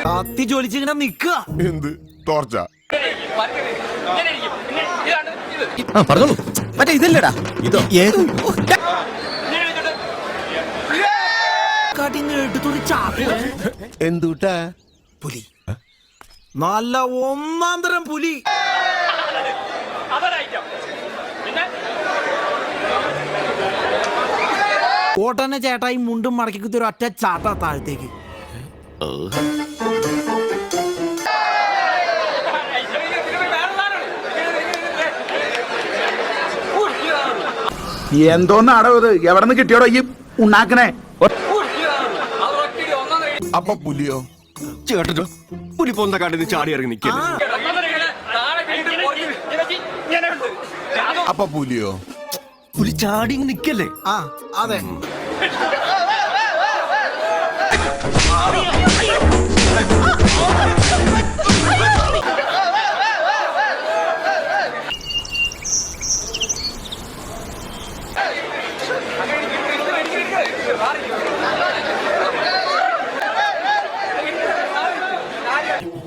കത്തി ജോലിച്ചിങ്ങനെ നിക്കുക. എന്ത് ടോർച്ച? പറഞ്ഞോളൂ. മറ്റേ ഇതല്ലടാ ഇതോ ഏത് എന്തുട്ടാ? പുലി, നല്ല ഒന്നാം തരം പുലി. കോട്ടന്നെ ചേട്ടായി മുണ്ടും മടക്കി കുത്തി ഒരു ഒറ്റ ചാട്ട താഴത്തേക്ക്. എന്തോന്നാടോ ഇത്? എവിടെ നിന്ന് കിട്ടിയോടോ ഈ ഉണ്ടാക്കണേ? അപ്പൊ പുലിയോ? ചേട്ടോ പുലി പോന്ന കാട്ടിന് ചാടി ഇറങ്ങി നിൽക്കുക. അപ്പൊ പുലിയോ? പുലി ചാടി നിക്കല്ലേ? ആ അതെ.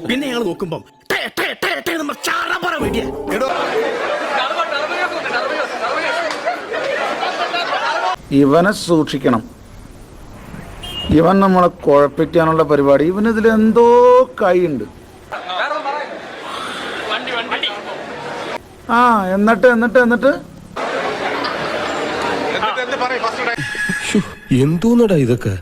പിന്നെ ഞങ്ങൾ നോക്കുമ്പം ഇവനെ സൂക്ഷിക്കണം. ഇവൻ നമ്മളെ കുഴപ്പിക്കാനുള്ള പരിപാടി. ഇവനിതിൽ എന്തോ കൈയുണ്ട്. ആ എന്നിട്ട് എന്തോന്നടാ ഇതൊക്കെ?